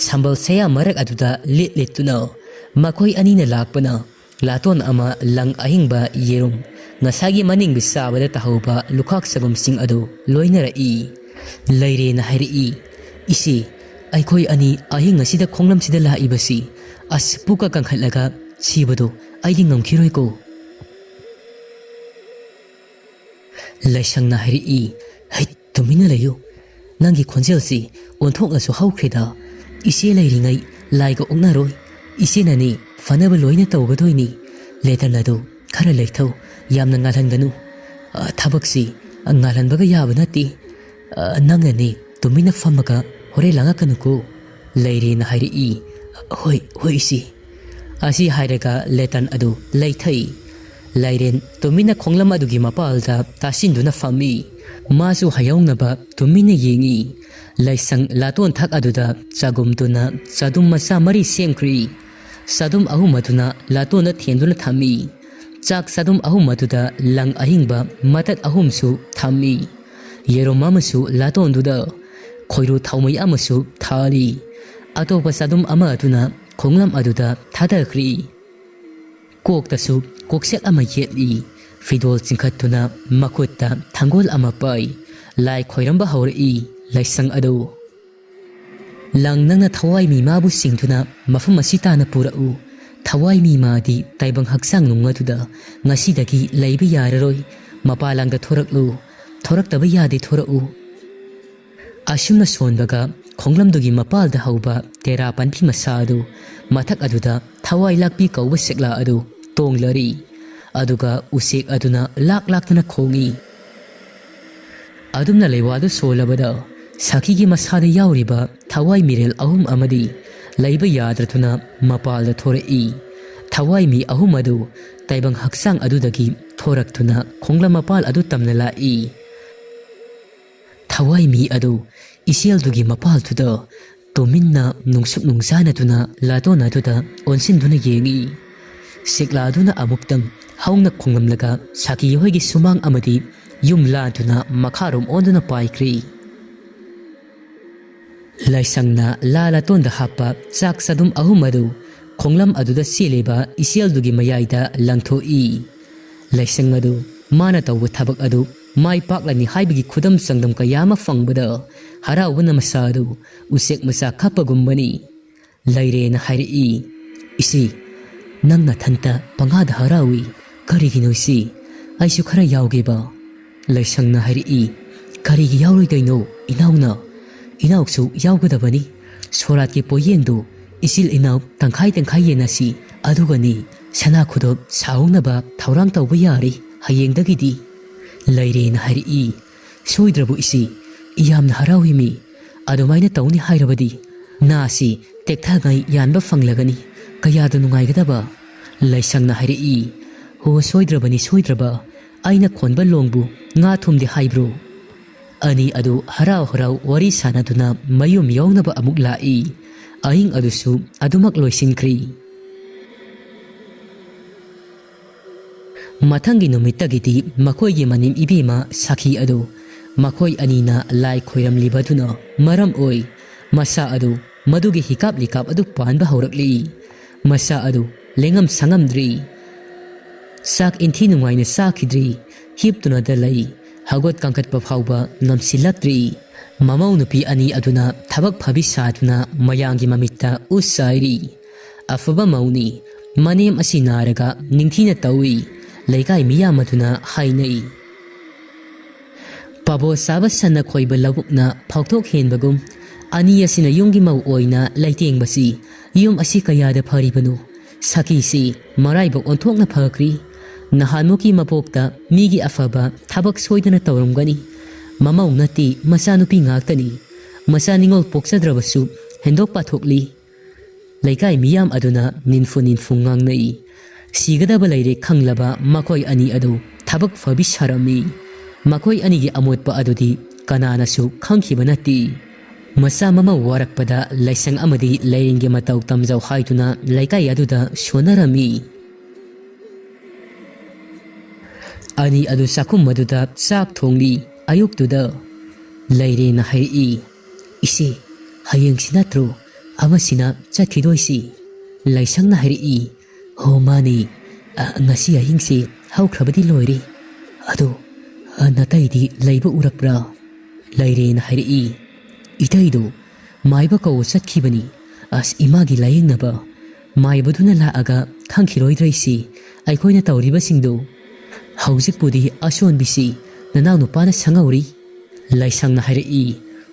sambal saya marak aduda littuna makhoi anina lakpana laton ama lang ahingba yerum ngasagi maning bisabada tahauba lukhak sagum sing adu loinara i leire na hairi isi aikoi ani ahing asida khonglam sida la ibasi as puka kangkhatlaga sibado aidi ngamkhiroi ko laisang na hairi hai tumina layo nangi khonjel si onthok na so haukreda isi leiri ngai lai ko ongna roi isi nani fanaba loina tawgadoini letanado khara leithau yamna ngalhanganu thabaksi ngalhanbaga yabanati nangani tumina famaga hore langa kanuko leire na hairi hoi si asi hairaga letan adu leithai leiren tumina khonglam adugi mapalda tasinduna fami masu hayawnaba tumina yengi laisang laton thak aduda chagumduna chadum masa mari semkri sadum ahumaduna latona thenduna thami chak sadum ahumaduda lang ahingba matat ahumsu thami yeromamasu latonduda khoiru thaumai amasu thali atopa sadum ama aduna khonglam aduda thadakhri koktasu koksek ama yetli fidol chingkhatuna makutta thangol ama pai lai khoiramba hawri laisang adu lang nangna thawai mi mabu singtuna mafum asita na purau thawai mi madi taibang haksang nungatuda ngasidagi leiba yararoi mapalangda thoraktaba yadi thorau ashumna sonbaga khonglamdugi mapalda hauba tera panthi masadu mathak aduda thawai lakpi kauba sekla adu tonglari aduga usek aduna laktana khongi adumna leiwadu solabada sakigi masada yauriba thawai mirel ahum amadi leiba yadratuna mapalda thorai thawai mi ahum adu taibang haksang adudagi thoraktuna khongla mapal adu tamna lai thawai mi adu iseldugi mapal thuda tominna nungsuk nungsana tuna latona tuda onsinduna yengi sikla aduna amuktang haungna khonglamlaga saki hoigi sumang amadi yumla tuna makharom onduna paikri laisangna lalatonda hapa chak sadum ahumadu khonglam aduda sileba iseldugi mayaida langthoi laisang adu mana tawba thabak adu mai paklani haibigi khudam sangdam kayama fangbada harawna masadu usek masa khapagumbani leire na hairi isi nangna thanta pangada harawi karigi noisi aisu khara yaugeba laisang na hairi karigi yauroi daino inauksu yaugadabani sorat ki poyengdo isil inaw tangkhai yenasi adugani sana khudop saungnaba thawrang tawba yari hayengdagidi leire na hairi soidrabu isi iyamna harawi mi adumaina tawni hairabadi nasi tekthagai yanba fanglagani kayada nungaigadaba laisang na hairi ho soidraba aina khonba longbu nga thumdi haibro ani adu harau wari sanaduna mayum yawnaba amuk lai aing adusu adumak loisinkri mathangi numitagidi makoigi manim ibima sakhi adu makoi anina lai khoiram libaduna maram oi masa adu madugi hikap likap adu panba haurakli masa adu lengam sangamdri sak inthi nungaina sakhidri hiptuna dalai hagot kangkat pafauba ngamsilatri mamau nupi ani aduna thabak phabi satuna mayangi mamitta usairi afaba mauni manem asinaraga ningthina tawi leikai miyamaduna hainai pabo saba sana khoiba labukna phauthok henbagum ani asina yumgi mau oina leitengbasi yum asi kayada pharibanu sakisi maraiba onthokna phakri nahanuki mapokta migi afaba thabak soidana tawrumgani mamau nati masanupi ngaktani masaningol poksadrabasu hendok pathokli leikai miyam aduna ninfu ngangnai sigadaba leire khanglaba makoi ani adu ꯊꯕꯛ ꯐꯕꯤ ꯁꯥꯔꯝꯃꯤ ꯃꯈꯣꯏ ꯑꯅꯤꯒꯤ ꯑꯃꯣꯠꯄ ꯑꯗꯨꯗꯤ ꯀꯅꯥꯅꯁꯨ ꯈꯪꯈꯤꯕ ꯅꯠꯇꯦ ꯃꯆꯥ ꯃꯃꯧ ꯋꯥꯔꯛꯄꯗ ꯂꯥꯏꯁꯪ ꯑꯃꯗꯤ ꯂꯩꯔꯦꯟꯒꯤ ꯃꯇꯧ ꯇꯝꯖꯧ ꯍꯥꯏꯗꯨꯅ ꯂꯩꯀꯥꯏ ꯑꯗꯨꯗ ꯁꯣꯟꯅꯔꯝꯃꯤ ꯑꯅꯤ ꯑꯗꯨ ꯆꯥꯛꯈꯨꯝ ꯑꯗꯨꯗ ꯆꯥꯛ ꯊꯣꯡꯂꯤ ꯑꯌꯨꯛꯇꯨꯗ ꯂꯩꯔꯦꯟꯅ ꯍꯥꯏꯔꯛꯏ ꯏꯆꯦ ꯍꯌꯦꯡꯁꯤ ꯅꯠꯇ꯭ꯔꯣ ꯑꯃꯁꯤꯅ ꯆꯠꯈꯤꯗꯣꯏꯁꯤ ꯂꯥꯏꯁꯪꯅ ꯍꯥꯏꯔꯛꯏ ꯍꯣ ꯃꯥꯅꯤ ꯉꯁꯤ ꯑꯍꯤꯡꯁꯤ ꯍꯧꯈ꯭ꯔꯕꯗꯤ ꯂꯣꯏꯔꯦ ꯑꯗꯣ ꯅꯇꯩꯗꯤ ꯂꯩꯕ ꯎꯔꯛꯄ꯭ꯔꯥ ꯂꯩꯔꯦꯟꯅ ꯍꯥꯏꯔꯛꯏ ꯏꯇꯩꯗꯣ ꯃꯥꯏꯕ ꯀꯧꯕ ꯆꯠꯈꯤꯕꯅꯤ ꯑꯁ ꯏꯃꯥꯒꯤ ꯂꯥꯌꯦꯡꯅꯕ ꯃꯥꯏꯕꯗꯨꯅ ꯂꯥꯛꯑꯒ ꯈꯪꯈꯤꯔꯣꯏꯗ꯭ꯔꯩꯁꯤ ꯑꯩꯈꯣꯏꯅ ꯇꯧꯔꯤꯕꯁꯤꯡꯗꯣ ꯍꯧꯖꯤꯛꯄꯨꯗꯤ ꯑꯁꯣꯟꯕꯤꯁꯤ ꯅꯅꯥꯎ ꯅꯨꯄꯥꯅ ꯁꯪꯍꯧꯔꯤ ꯂꯥꯏꯁꯪꯅ ꯍꯥꯏꯔꯛꯏ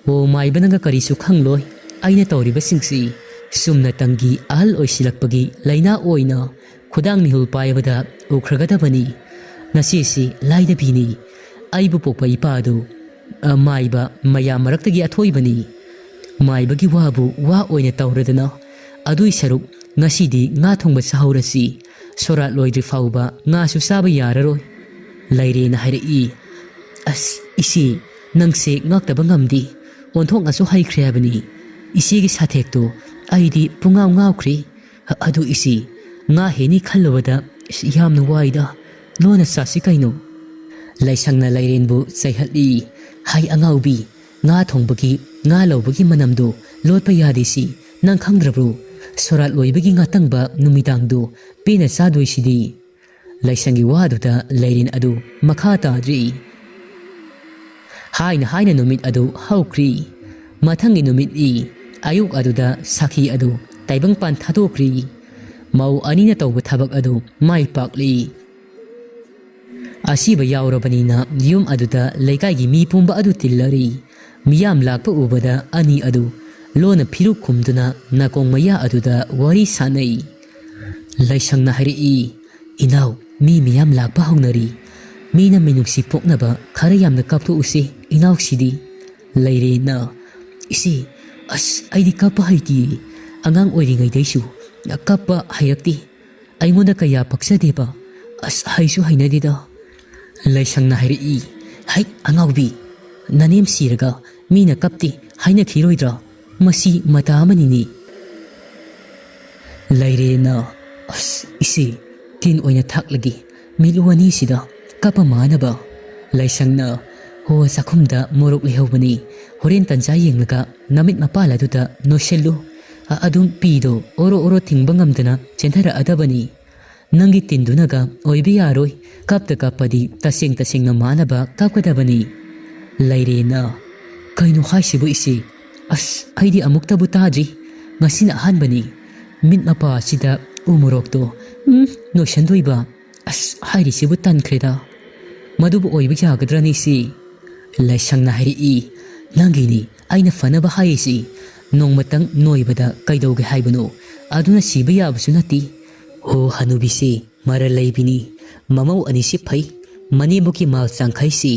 ꯑꯣ ꯃꯥꯏꯕꯅꯒ ꯀꯔꯤꯁꯨ ꯈꯪꯂꯣꯏ ꯑꯩꯅ ꯇꯧꯔꯤꯕꯁꯤꯡꯁꯤ ꯆꯨꯝꯅꯇꯪꯒꯤ ꯑꯍꯜ ꯑꯣꯏꯁꯤꯜꯂꯛꯄꯒꯤ ꯂꯩꯅꯥ ꯑꯣꯏꯅ ꯈꯨꯗꯥꯡ ꯃꯤꯍꯨꯜ ꯄꯥꯏꯕꯗ ꯎꯈ꯭ꯔꯒꯗꯕꯅꯤ ꯅꯆꯦꯁꯤ ꯂꯥꯏꯗꯕꯤꯅꯤ ꯑꯩꯕꯨ ꯄꯣꯛꯄ ꯏꯄꯥꯗꯨ ꯃꯥꯏꯕ ꯃꯌꯥꯝ ꯃꯔꯛꯇꯒꯤ ꯑꯊꯣꯏꯕꯅꯤ ꯃꯥꯏꯕꯒꯤ ꯋꯥꯕꯨ ꯋꯥ ꯑꯣꯏꯅ ꯇꯧꯔꯗꯅ ꯑꯗꯨꯏ ꯁꯔꯨꯛ ꯉꯁꯤꯗꯤ ꯉꯥ ꯊꯣꯡꯕ ꯆꯥꯍꯧꯔꯁꯤ ꯁꯣꯔꯥꯠ ꯂꯣꯏꯗ꯭ꯔꯤ ꯐꯥꯎꯕ ꯉꯥꯁꯨ ꯆꯥꯕ ꯌꯥꯔꯔꯣꯏ ꯂꯩꯔꯦꯟꯅ ꯍꯥꯏꯔꯛꯏ ꯑꯁ ꯏꯆꯦ ꯅꯪꯁꯦ ꯉꯥꯛꯇꯕ ꯉꯝꯗꯦ ꯑꯣꯟꯊꯣꯛꯅꯁꯨ ꯍꯩꯈ꯭ꯔꯦ ꯍꯥꯏꯕꯅꯤ ꯏꯆꯦꯒꯤ ꯁꯥꯊꯦꯛꯇꯣ ꯑꯩꯗꯤ ꯄꯨꯡꯉꯥꯎ ꯉꯥꯎꯈ꯭ꯔꯦ ꯑꯗꯨ ꯏꯆꯦ ꯉꯥ ꯍꯦꯅꯤ ꯈꯜꯂꯨꯕꯗ ꯌꯥꯝꯅ ꯋꯥꯏꯗ ꯂꯣꯟꯅ ꯆꯥꯁꯤ ꯀꯩꯅꯣ ꯂꯥꯏꯁꯪꯅ ꯂꯩꯔꯦꯟꯕꯨ ꯆꯩꯍꯠꯂꯤ ꯍꯥꯏ ꯑꯉꯥꯎꯕꯤ ꯉꯥ ꯊꯣꯡꯕꯒꯤ ꯉꯥ ꯂꯧꯕꯒꯤ ꯃꯅꯝꯗꯣ ꯂꯣꯠꯄ ꯌꯥꯗꯦꯁꯤ ꯅꯪ ꯈꯪꯗ꯭ꯔꯕ꯭ꯔꯣ ꯁꯣꯔꯥꯠ ꯂꯣꯏꯕꯒꯤ ꯉꯥꯇꯪꯕ ꯅꯨꯃꯤꯗꯥꯡꯗꯣ ꯄꯦꯟꯅ ꯆꯥꯗꯣꯏꯁꯤꯗꯤ ꯂꯥꯏꯁꯪꯒꯤ ꯋꯥꯗꯨꯗ ꯂꯩꯔꯦꯟ ꯑꯗꯨ ꯃꯈꯥ ꯇꯥꯗ꯭ꯔꯤ ꯍꯥꯏꯅ ꯅꯨꯃꯤꯠ ꯑꯗꯨ ꯍꯧꯈ꯭ꯔꯤ ꯃꯊꯪꯒꯤ ꯅꯨꯃꯤꯠꯅꯤ ꯑꯌꯨꯛ ꯑꯗꯨꯗ ꯁꯥꯈꯤ ꯑꯗꯨ ꯇꯥꯏꯕꯪꯄꯥꯟ ꯊꯥꯗꯣꯛꯈ꯭ꯔꯤ ꯃꯧ ꯑꯅꯤꯅ ꯇꯧꯕ ꯊꯕꯛ ꯑꯗꯨ ꯃꯥꯏ ꯄꯥꯛꯂꯤ ꯑꯁꯤꯕ ꯌꯥꯎꯔꯕꯅꯤꯅ ꯌꯨꯝ ꯑꯗꯨꯗ ꯂꯩꯀꯥꯏꯒꯤ ꯃꯤ ꯄꯨꯝꯕ ꯑꯗꯨ ꯇꯤꯜꯂꯔꯤ ꯃꯤꯌꯥꯝ ꯂꯥꯛꯄ ꯎꯕꯗ ꯑꯅꯤ ꯑꯗꯨ ꯂꯣꯟꯅ ꯐꯤꯔꯨꯛ ꯈꯨꯝꯗꯨꯅ ꯅꯥꯀꯣꯡ ꯃꯌꯥ ꯑꯗꯨꯗ ꯋꯥꯔꯤ ꯁꯥꯟꯅꯩ ꯂꯥꯏꯁꯪꯅ ꯍꯥꯏꯔꯛꯏ ꯏꯅꯥꯎ ꯃꯤ ꯃꯤꯌꯥꯝ ꯂꯥꯛꯄ ꯍꯧꯅꯔꯤ ꯃꯤꯅ ꯃꯤꯅꯨꯡꯁꯤ ꯄꯣꯛꯅꯕ ꯈꯔ ꯌꯥꯝꯅ ꯀꯥꯞꯊꯣꯛꯎꯁꯤ ꯏꯅꯥꯎꯁꯤꯗꯤ ꯂꯩꯔꯦꯟꯅ ꯏꯆꯦ ꯑꯁ ꯑꯩꯗꯤ ꯀꯞꯄ ꯍꯩꯇꯤꯌꯦ ꯑꯉꯥꯡ ꯑꯣꯏꯔꯤꯉꯩꯗꯩꯁꯨ ꯀꯞꯄ ꯍꯩꯔꯛꯇꯦ ꯑꯩꯉꯣꯟꯗ ꯀꯌꯥ ꯄꯛꯆꯗꯦꯕ ꯑꯁ ꯍꯩꯁꯨ ꯍꯩꯅꯗꯦꯗ ꯂꯥꯏꯁꯪꯅ ꯍꯥꯏꯔꯛꯏ ꯍꯩ ꯑꯉꯥꯎꯕꯤ ꯅꯅꯦꯝ ꯁꯤꯔꯒ ꯃꯤꯅ ꯀꯞꯇꯦ ꯍꯥꯏꯅꯈꯤꯔꯣꯏꯗ꯭ꯔꯥ ꯃꯁꯤ ꯃꯇꯥ ꯑꯃꯅꯤꯅꯤ ꯂꯩꯔꯦꯟꯅ ꯑꯁ ꯏꯆꯦ ꯇꯤꯟ ꯑꯣꯏꯅ ꯊꯥꯛꯂꯒꯦ ꯃꯤꯠꯂꯨ ꯑꯅꯤꯁꯤꯗ ꯀꯞꯄ ꯃꯥꯅꯕ ꯂꯥꯏꯁꯪꯅ ꯍꯣ ꯆꯥꯛꯈꯨꯝꯗ ꯃꯣꯔꯣꯛ ꯂꯩꯍꯧꯕꯅꯤ ꯍꯣꯔꯦꯟ ꯇꯟꯖꯥ ꯌꯦꯡꯂꯒ ꯅꯃꯤꯠ ꯃꯄꯥꯜ ꯑꯗꯨꯗ ꯅꯣꯏꯁꯤꯜꯂꯨ ꯑꯗꯨꯝ ꯄꯤꯗꯣ ꯑꯣꯔꯣ ꯑꯣꯔꯣ ꯊꯤꯡꯕ ꯉꯝꯗꯅ ꯆꯦꯟꯊꯔꯛꯑꯗꯕꯅꯤ ꯅꯪꯒꯤ ꯇꯤꯟꯗꯨꯅꯒ ꯑꯣꯏꯕ ꯌꯥꯔꯣꯏ ꯀꯞꯄꯗꯤ ꯇꯁꯦꯡꯅ ꯃꯥꯅꯕ ꯀꯞꯀꯗꯕꯅꯤ ꯂꯩꯔꯦꯟꯅ ꯀꯩꯅꯣ ꯍꯥꯏꯁꯤꯕꯨ ꯏꯆꯦ ꯑꯁ ꯑꯩꯗꯤ ꯑꯃꯨꯛꯇꯕꯨ ꯇꯥꯗ꯭ꯔꯤ ꯉꯁꯤꯅ ꯑꯍꯥꯟꯕꯅꯤ ꯃꯤꯠ ꯃꯄꯥ ꯑꯁꯤꯗ ꯎ ꯃꯣꯔꯣꯛꯇꯣ ꯅꯣꯏꯁꯟꯗꯣꯏꯕ ꯑꯁ ꯍꯥꯏꯔꯤꯁꯤꯕꯨ ꯇꯟꯈ꯭ꯔꯦꯗ ꯃꯗꯨꯕꯨ ꯑꯣꯏꯕ ꯌꯥꯒꯗ꯭ꯔꯅꯤ ꯁꯤ ꯂꯥꯏꯁꯪꯅ ꯍꯥꯏꯔꯛꯏ ꯅꯪꯒꯤꯅꯤ ꯑꯩꯅ ꯐꯅꯕ ꯍꯥꯏꯔꯤꯁꯤ ꯅꯣꯡꯃꯇꯪ ꯅꯣꯏꯕꯗ ꯀꯩꯗꯧꯒꯦ ꯍꯥꯏꯕꯅꯣ ꯑꯗꯨꯅ ꯁꯤꯕ ꯌꯥꯕꯁꯨ ꯅꯠꯇꯦ ꯍꯣ ꯍꯅꯨꯕꯤꯁꯤ ꯃꯔꯜ ꯂꯩꯕꯤꯅꯤ ꯃꯃꯧ ꯑꯅꯤꯁꯤ ꯐꯩ ꯃꯅꯦꯝꯕꯣꯛꯀꯤ ꯃꯥꯜ ꯆꯥꯡꯈꯩꯁꯤ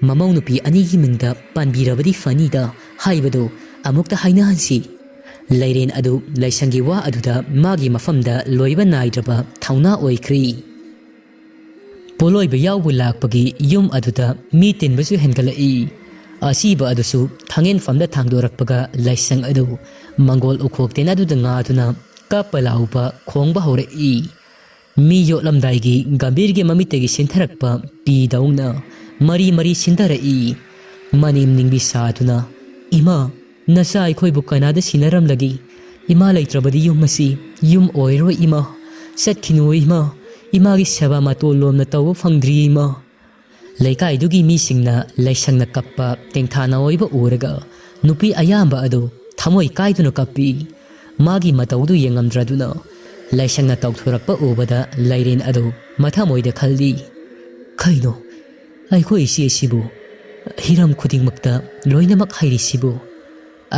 ꯃꯃꯧ ꯅꯨꯄꯤ ꯑꯅꯤꯒꯤ ꯃꯤꯡꯗ ꯄꯥꯟꯕꯤꯔꯕꯗꯤ ꯐꯅꯤꯗ ꯍꯥꯏꯕꯗꯣ ꯑꯃꯨꯛꯇ ꯍꯥꯏꯅꯍꯟꯁꯤ ꯂꯩꯔꯦꯟ ꯑꯗꯨ ꯂꯥꯏꯁꯪꯒꯤ ꯋꯥ ꯑꯗꯨꯗ ꯃꯥꯒꯤ ꯃꯐꯝꯗ ꯂꯣꯏꯕ ナꯏꯗ꯭ꯔꯕ ꯊꯧꯅꯥ ꯑꯣꯏꯈ꯭ꯔꯤ ꯄꯣꯂꯣꯏꯕ ꯌꯥꯎꯕ ꯂꯥꯛꯄꯒꯤ ꯌꯨꯝ ꯑꯗꯨꯗ ꯃꯤ ꯇꯤꯟꯕꯁꯨ ꯍꯦꯟꯒꯠꯂꯛꯏ ꯑꯁꯤꯕ ꯑꯗꯨꯁꯨ ꯊꯥꯡꯉꯦꯟꯐꯝꯗ ꯊꯥꯡꯗꯣꯔꯛꯄꯒ ꯂꯥꯏꯁꯪ ꯑꯗꯨ ꯃꯪꯒꯣꯜ ꯎꯈꯣꯛꯇꯦꯟ ꯑꯗꯨꯗ ꯉꯥꯗꯨꯅ ꯀꯞꯄ ꯂꯥꯎꯕ ꯈꯣꯡꯕ ꯍꯧꯔꯛꯏ ꯃꯤ ꯌꯣꯠꯂꯝꯗꯥꯏꯒꯤ ꯒꯝꯚꯤꯔꯒꯤ ꯃꯃꯤꯠꯇꯒꯤ ꯁꯤꯟꯊꯔꯛꯄ ꯄꯤꯗꯧꯅ ꯃꯔꯤ ꯁꯤꯟꯊꯔꯛꯏ ꯃꯅꯦꯝ ꯅꯤꯡꯕꯤ ꯁꯥꯗꯨꯅ ꯏꯃꯥ ꯅꯆꯥ ꯑꯩꯈꯣꯏꯕꯨ ꯀꯅꯥꯗ ꯁꯤꯟꯅꯔꯝꯂꯒꯦ ꯏꯃꯥ ꯂꯩꯇ꯭ꯔꯕꯗꯤ ꯌꯨꯝ ꯑꯁꯤ ꯌꯨꯝ ꯑꯣꯏꯔꯣꯏ ꯏꯃꯥ ꯆꯠꯈꯤꯅꯨ ꯏꯃꯥ ꯏꯃꯥꯒꯤ ꯁꯦꯕꯥ ꯃꯇꯣꯜ ꯂꯣꯝꯅ ꯇꯧꯕ ꯐꯪꯗ꯭ꯔꯤ ꯏꯃꯥ ꯂꯩꯀꯥꯏꯗꯨꯒꯤ ꯃꯤꯁꯤꯡꯅ ꯂꯥꯏꯁꯪꯅ ꯀꯞꯄ ꯇꯦꯡꯊꯥꯅ ꯑꯣꯏꯕ ꯎꯔꯒ ꯅꯨꯄꯤ ꯑꯌꯥꯝꯕ ꯑꯗꯨ ꯊꯃꯣꯏ ꯀꯥꯏꯗꯨꯅ ꯀꯞꯄꯤ ꯃꯥꯒꯤ ꯃꯇꯧꯗꯨ ꯌꯦꯡꯉꯝꯗ꯭ꯔꯗꯨꯅ ꯂꯥꯏꯁꯪꯅ ꯇꯧꯊꯣꯔꯛꯄ ꯎꯕꯗ ꯂꯩꯔꯦꯟ ꯑꯗꯨ ꯃꯊꯃꯣꯏꯗ ꯈꯜꯂꯤ ꯀꯩꯅꯣ ꯑꯩꯈꯣꯏ ꯏꯆꯦ ꯑꯁꯤꯕꯨ ꯍꯤꯔꯝ ꯈꯨꯗꯤꯡꯃꯛꯇ ꯂꯣꯏꯅꯃꯛ ꯍꯩꯔꯤꯁꯤꯕꯨ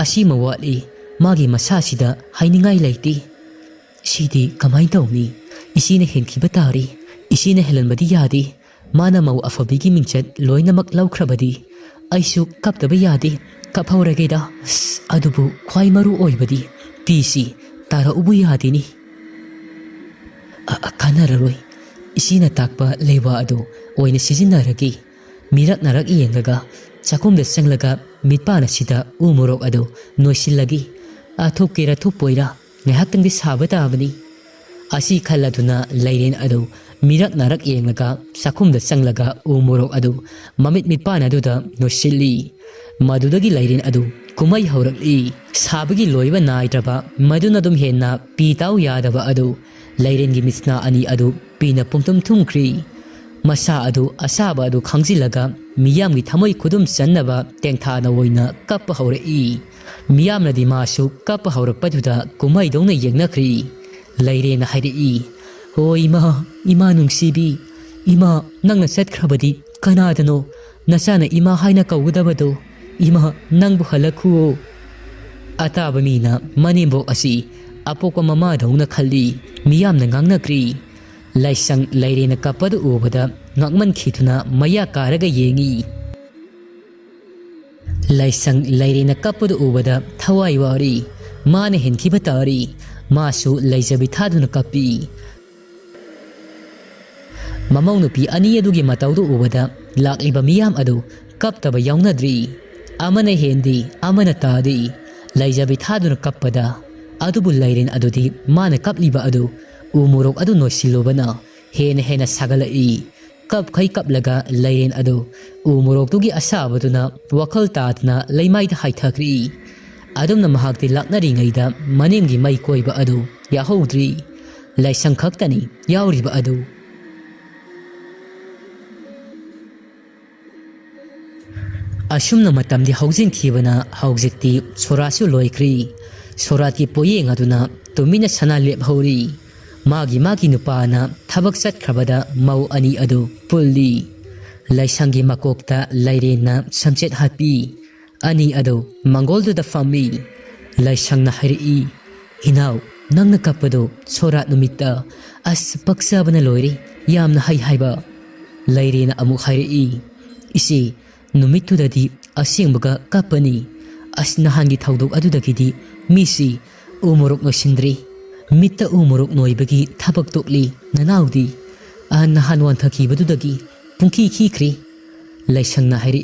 ꯑꯁꯤꯃ ꯋꯥꯠꯂꯤ ꯃꯥꯒꯤ ꯃꯁꯥꯁꯤꯗ ꯍꯥꯏꯅꯤꯡꯉꯥꯏ ꯂꯩꯇꯦ ꯁꯤꯗꯤ ꯀꯃꯥꯏꯅ ꯇꯧꯅꯤ ꯏꯆꯦꯅ ꯍꯦꯟꯈꯤꯕ ꯇꯥꯔꯤ ꯏꯆꯦꯅ ꯍꯦꯜꯍꯟꯕꯗꯤ ꯌꯥꯗꯦ ꯃꯥꯅ ꯃꯧ ꯑꯐꯕꯤꯒꯤ ꯃꯤꯡꯆꯠ ꯂꯣꯏꯅꯃꯛ ꯂꯧꯈ꯭ꯔꯕꯗꯤ ꯑꯩꯁꯨ ꯀꯞꯇꯕ ꯌꯥꯗꯦ ꯀꯞꯍꯧꯔꯒꯦꯗ ꯑꯗꯨꯕꯨ ꯈ꯭ꯋꯥꯏ ꯃꯔꯨ ꯑꯣꯏꯕꯗꯤ ꯄꯤꯁꯤ ꯇꯥꯔꯛꯎꯕꯨ ꯌꯥꯗꯦꯅꯤ ꯀꯥꯟꯅꯔꯔꯣꯏ isina takpa leiwa adu oina sizinaragi mirak narak yengaga chakumda sanglaga mitpana sida umurok adu noisilagi athukira thupoira ngahakangdi sabata abani asi khaladuna leiren adu mirak narak yengaga chakumda sanglaga umurok adu mamit mitpana adu da noisili madudagi leiren adu kumai haurakli sabagi loiba naitraba maduna dum henna pitau yadaba adu leiren gi misna ani adu pina pumtum thumkri masa adu asaba adu khangjilaga miyam gi thamoi khudum channaba tengtha na woina kap haurei miyam na di masu kap haurakpaduda kumai dongna yengnakri leiren hairei hoi ima nungsibi ima nangna setkrabadi kanadano nasana ima haina kawudabado ima nangbu halakhu ataba mina manimbo asi apokwa mama dongna khalli miyam na ngangnakri laisang leirena kapadu ubada ngakman khituna maya karaga yengi laisang leirena kapadu ubada thawai wari mana henkhiba tari masu leijabi thaduna kapi mamau nupi ani adugi mataudu ubada lakliba miyam adu kaptaba yaunadri amana hendi amana tadi leijabi thaduna kappada adubu leiren adudi mana kapliba adu umurok adu noisilobana hena sagalai kap khai kaplaga leiren adu umurok tugi asabaduna wakhal tatna leimaida haithakri adumna mahakti laknari ngaida manemgi mai koiba adu yahodri laisang khaktani yauriba adu asumna matamdi haujin khibana haujikti sorasu loikri soratki poyeng aduna tumina sana lep hori magi nupana thabak satkrabada mau ani adu pulli laisangi makokta lairena samchet hapi ani adu mangoldu da fami laisangna hairi hinau nangna kapado sorat numita as paksabana loiri yamna haiba lairena amu hairi isi numitu dadi asingbaga kapani as nahangi thaudok adudagidi misi umurok no sindri mitta umurok noibagi thabak tokli nanaudi nahan wan thakibadudagi pungki khikri laisangna hairi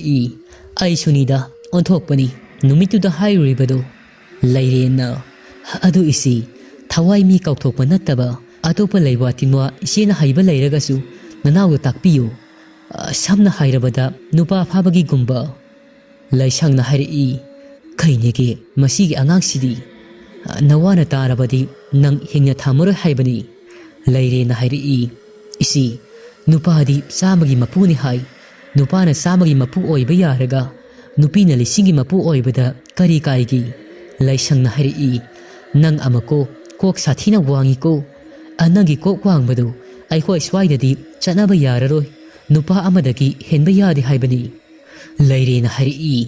ai sunida onthokpani numituda hairibado lairena adu isi thawai mi kauthokpa nattaba atopa leiwa tinwa isena haiba leiragasu nanawu takpiyo samna hairabada nupa phabagi gumba laisangna hairi kainege masigi angangsidi nawana tarabadi nang hingna thamuro haibani leirena hairi isi nupadi samagi mapuni hai nupana samagi mapu oiba yaraga nupina lisingi mapu oibada kari kaigi laisangna hairi nang amako kok sathina wangi ko anangi kok wangbadu aihoi swaidadi chanaba yararoi nupa amadagi henba yadi haibani leirena hairi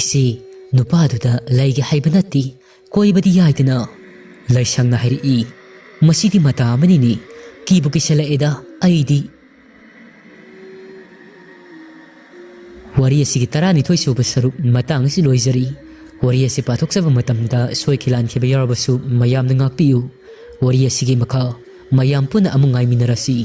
isi nupaduda leigi haibanati koibadi yaidina laisangna hairi masidi mata amanini kibu kisalaeda aidi wari asigi tarani thoi suba saruk matang si loizari wari asi pathok saba matamda soi khilan khiba yarabasu mayam na ngakpiu wari asigi makha mayam puna amungai minarasi